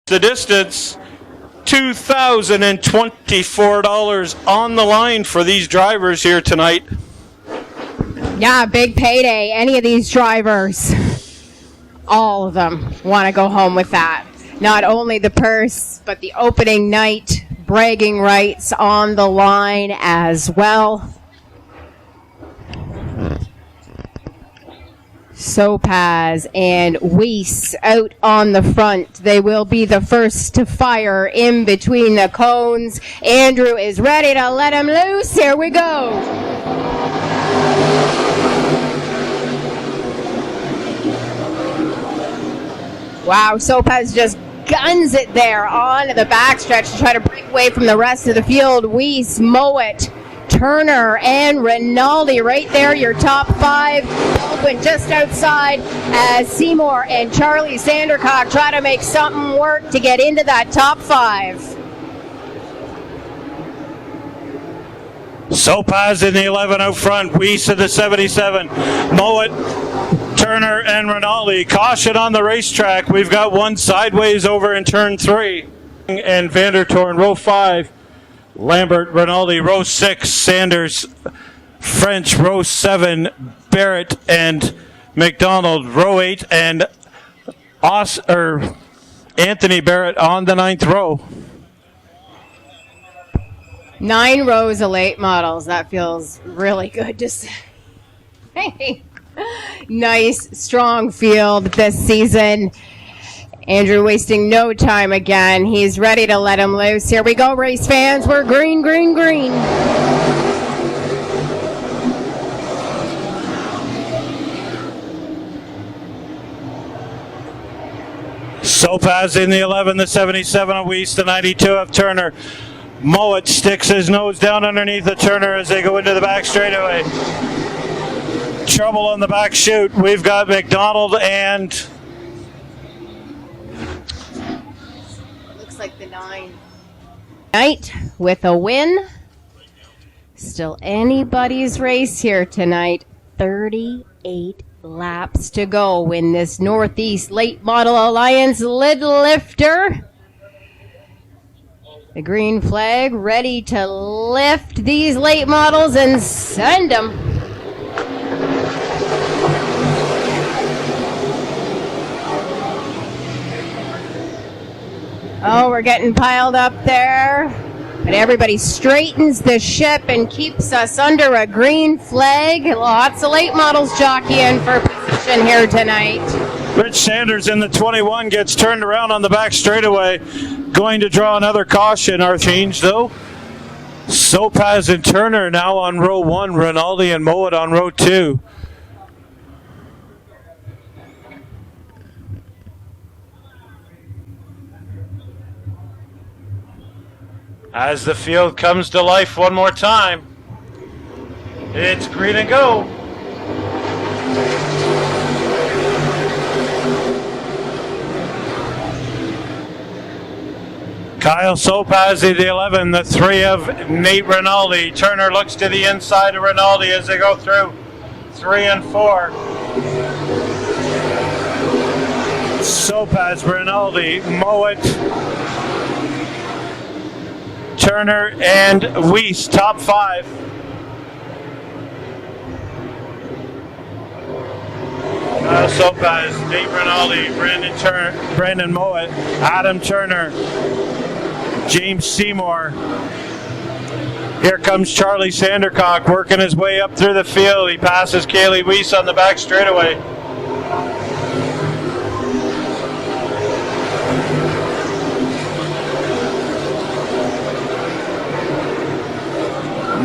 The distance, $2,024 on the line for these drivers here tonight. Yeah, big payday. Any of these drivers, all of them want to go home with that. Not only the purse, but the opening night bragging rights on the line as well. Sopaz and Weiss out on the front. They will be the first to fire in between the cones. Andrew is ready to let him loose. Here we go. Wow, Sopaz just guns it there on the backstretch to try to break away from the rest of the field. Weiss, Mowat, Turner, and Rinaldi right there, your top five. Baldwin just outside as Seymour and Charlie Sandercock try to make something work to get into that top five. Sopaz in the 11 out front, Weiss in the 77, Mowat, Turner, and Rinaldi. Caution on the racetrack. We've got one sideways over in turn 3. And Vanderlaan, row 5. Lambert, Rinaldi, row 6, Sanders, French, row 7, Barrett and McDonald, row 8, and Anthony Barrett on the 9th row. 9 rows of late models. That feels really good to say. Nice, strong field this season. Andrew wasting no time again. He's ready to let him loose. Here we go, race fans. We're green, green, green. Sopaz in the 11, the 77 of Weiss, the 92 of Turner. Mowat sticks his nose down underneath the Turner as they go into the back straightaway. Trouble on the back chute. We've got McDonald and... like the 9. Night with a win. Still anybody's race here tonight. 38 laps to go in this Northeast Late Model Alliance lid lifter. The green flag ready to lift these late models and send them. Oh, we're getting piled up there. But everybody straightens the ship and keeps us under a green flag. Lots of late models jockeying for position here tonight. Rich Sanders in the 21 gets turned around on the back straightaway. Going to draw another caution. Our change, though. Sopaz and Turner now on row 1. Rinaldi and Mowat on row 2. As the field comes to life one more time, it's green and go. Kyle Sopaz, the 11, the 3 of Nate Rinaldi. Turner looks to the inside of Rinaldi as they go through 3 and 4. Sopaz, Rinaldi, Mowat, Turner, and Weiss, top 5. Sopaz, Nate Rinaldi, Brandon Mowat, Adam Turner, James Seymour. Here comes Charlie Sandercock working his way up through the field. He passes Kaylee Weiss on the back straightaway.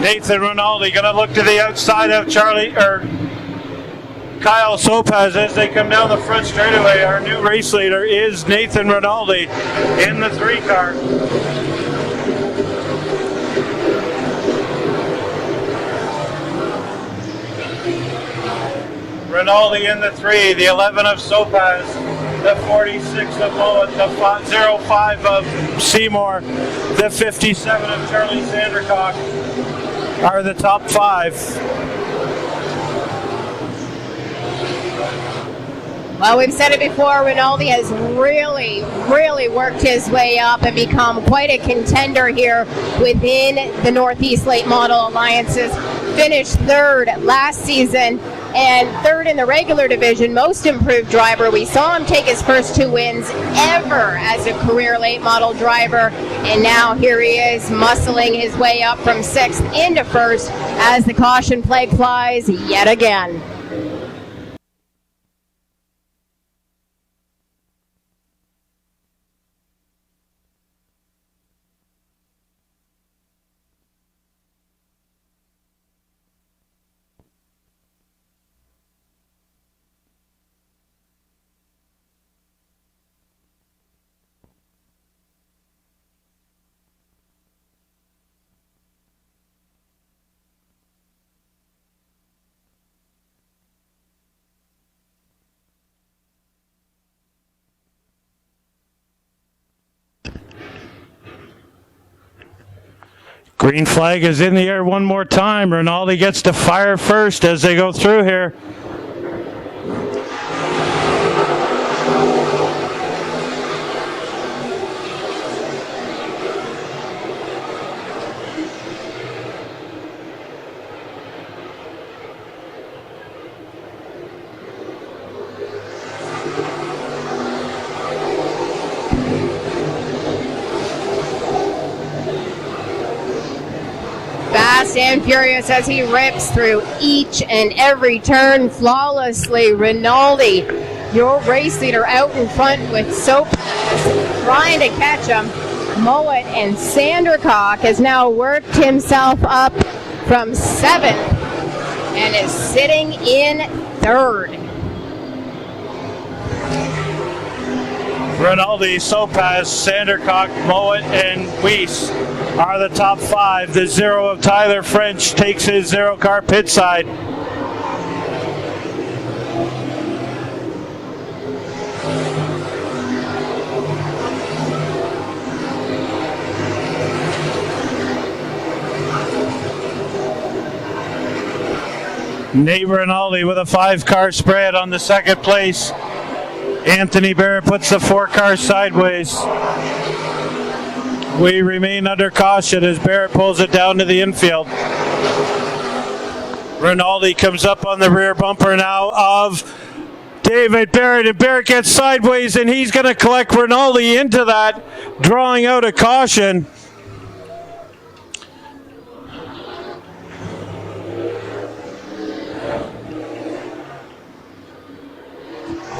Nathan Rinaldi going to look to the outside of Kyle Sopaz as they come down the front straightaway. Our new race leader is Nathan Rinaldi in the 3 car. Rinaldi in the 3, the 11 of Sopaz, the 46 of Mowat, the 05 of Seymour, the 57 of Charlie Sandercock are the top 5. Well, we've said it before, Rinaldi has really worked his way up and become quite a contender here within the Northeast Late Model Alliances. Finished third last season and third in the regular division, most improved driver. We saw him take his first 2 wins ever as a career late model driver, and now here he is muscling his way up from 6th into 1st as the caution flag flies yet again. Green flag is in the air one more time. Rinaldi gets to fire first as they go through here. Fast and furious as he rips through each and every turn flawlessly. Rinaldi, your race leader, out in front with Sopas trying to catch him. Mowat and Sandercock has now worked himself up from 7th and is sitting in 3rd. Rinaldi, Sopas, Sandercock, Mowat, and Weiss are the top 5. The 0 of Tyler French takes his 0 car pit side. Nate Rinaldi with a 5-car spread on the 2nd place. Anthony Barrett puts the 4-car sideways. We remain under caution as Barrett pulls it down to the infield. Rinaldi comes up on the rear bumper now of David Barrett, and Barrett gets sideways, and he's going to collect Rinaldi into that, drawing out a caution.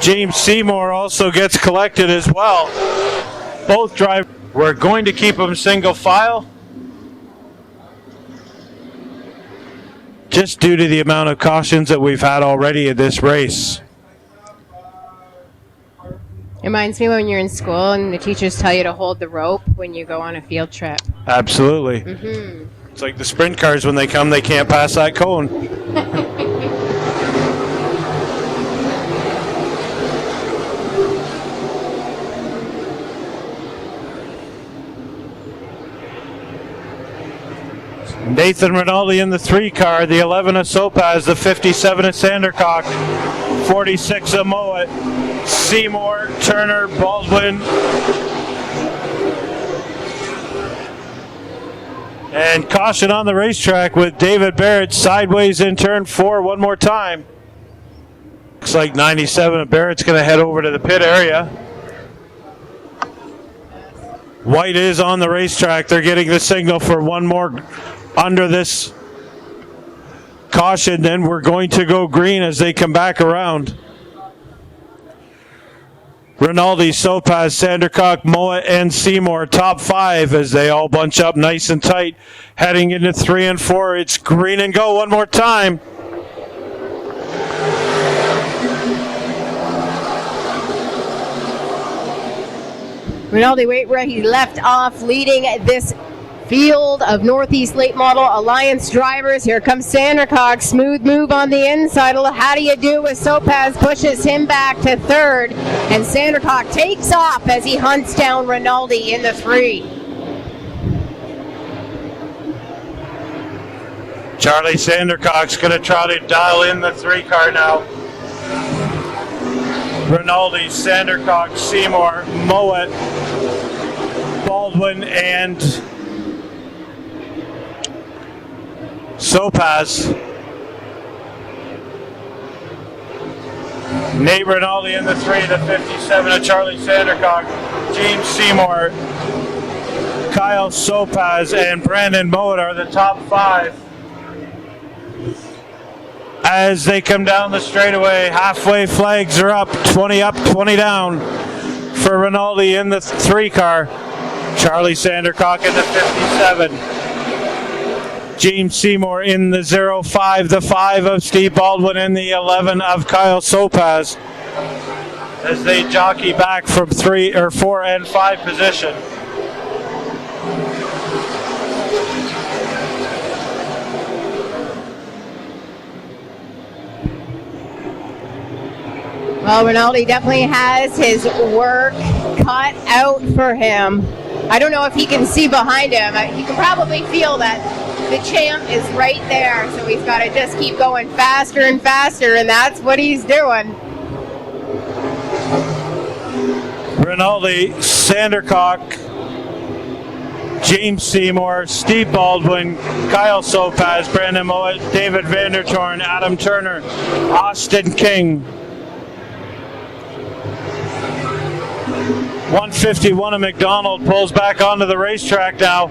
James Seymour also gets collected as well. Both drivers. We're going to keep them single file, just due to the amount of cautions that we've had already in this race. Reminds me when you're in school and the teachers tell you to hold the rope when you go on a field trip. Absolutely. Mm-hmm. It's like the sprint cars, when they come, they can't pass that cone. Nathan Rinaldi in the 3-car, the 11 of Sopas, the 57 of Sandercock, 46 of Mowat, Seymour, Turner, Baldwin, and caution on the racetrack with David Barrett sideways in turn 4 one more time. Looks like 97 of Barrett's going to head over to the pit area. White is on the racetrack. They're getting the signal for one more under this caution, then we're going to go green as they come back around. Rinaldi, Sopas, Sandercock, Mowat, and Seymour, top 5 as they all bunch up nice and tight. Heading into 3 and 4, it's green and go one more time. Rinaldi, wait where he left off, leading this field of Northeast Late Model Alliance drivers. Here comes Sandercock, smooth move on the inside. How do you do with Sopas? Pushes him back to 3rd, and Sandercock takes off as he hunts down Rinaldi in the 3. Charlie Sandercock's going to try to dial in the 3-car now. Rinaldi, Sandercock, Seymour, Mowat, Baldwin, and Sopaz. Nate Rinaldi in the 3, the 57 of Charlie Sandercock, James Seymour, Kyle Sopaz, and Brandon Mowat are the top 5. As they come down the straightaway, halfway flags are up, 20 up, 20 down for Rinaldi in the 3 car, Charlie Sandercock in the 57. James Seymour in the 05, the 5 of Steve Baldwin, and the 11 of Kyle Sopaz as they jockey back from 3 or 4 and 5 position. Well, Rinaldi definitely has his work cut out for him. I don't know if he can see behind him. He can probably feel that the champ is right there, so he's got to just keep going faster and faster, and that's what he's doing. Rinaldi, Sandercock, James Seymour, Steve Baldwin, Kyle Sopaz, Brandon Mowat, David Vandertorn, Adam Turner, Austin King. 151 of McDonald pulls back onto the racetrack now.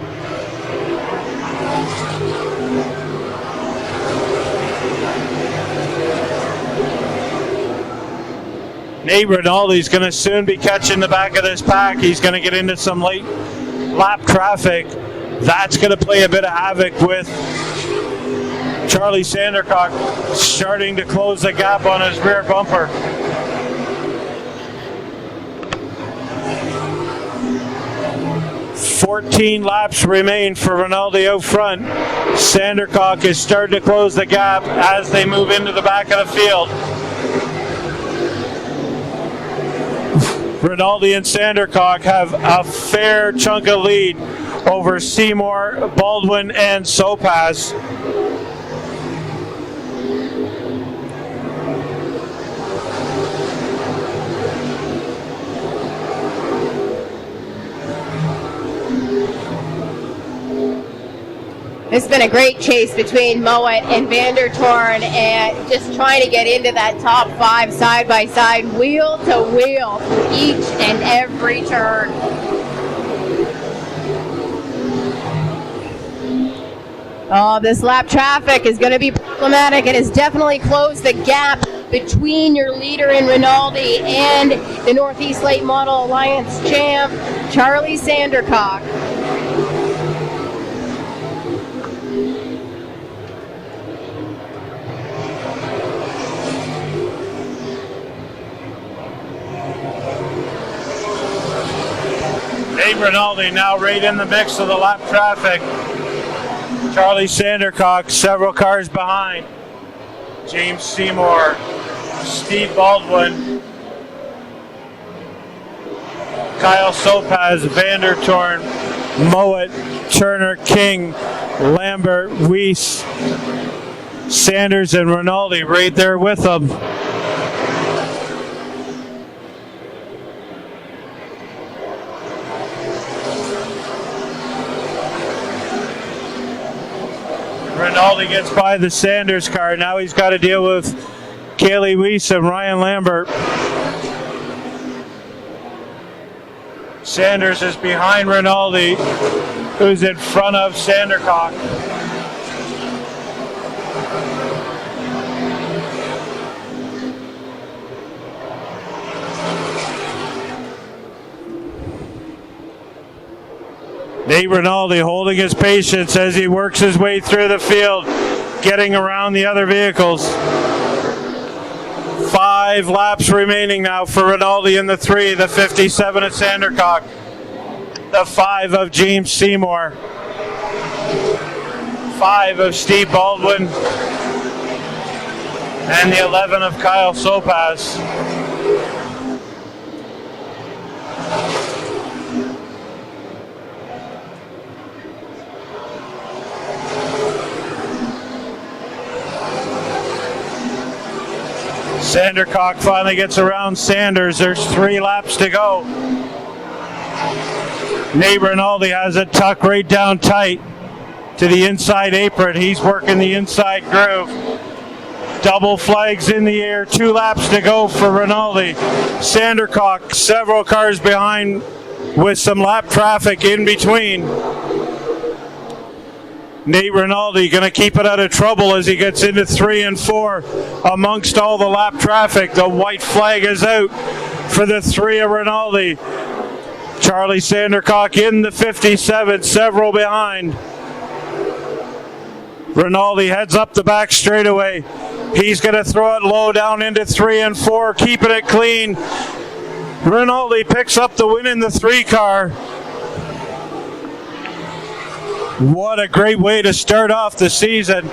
Nate Rinaldi's going to soon be catching the back of this pack. He's going to get into some late lap traffic. That's going to play a bit of havoc with Charlie Sandercock starting to close the gap on his rear bumper. 14 laps remain for Rinaldi out front. Sandercock is starting to close the gap as they move into the back of the field. Rinaldi and Sandercock have a fair chunk of lead over Seymour, Baldwin, and Sopaz. It's been a great chase between Mowat and Vandertorn, and just trying to get into that top 5 side by side, wheel to wheel, through each and every turn. Oh, this lap traffic is going to be problematic. It has definitely closed the gap between your leader in Rinaldi and the Northeast Late Model Alliance champ, Charlie Sandercock. Nate Rinaldi now right in the mix of the lap traffic. Charlie Sandercock several cars behind. James Seymour, Steve Baldwin, Kyle Sopaz, Vandertorn, Mowat, Turner, King, Lambert, Weiss, Sanders, and Rinaldi right there with them. Rinaldi gets by the Sanders car. Now he's got to deal with Kaylee Weiss and Ryan Lambert. Sanders is behind Rinaldi, who's in front of Sandercock. Nate Rinaldi holding his patience as he works his way through the field, getting around the other vehicles. 5 laps remaining now for Rinaldi in the 3, the 57 of Sandercock, the 5 of James Seymour, 5 of Steve Baldwin, and the 11 of Kyle Sopaz. Sandercock finally gets around Sanders. There's 3 laps to go. Nate Rinaldi has it tucked right down tight to the inside apron. He's working the inside groove. Double flags in the air. 2 laps to go for Rinaldi. Sandercock several cars behind with some lap traffic in between. Nate Rinaldi going to keep it out of trouble as he gets into 3 and 4 amongst all the lap traffic. The white flag is out for the 3 of Rinaldi. Charlie Sandercock in the 57, several behind. Rinaldi heads up the back straightaway. He's going to throw it low down into 3 and 4, keeping it clean. Rinaldi picks up the win in the 3 car. What a great way to start off the season.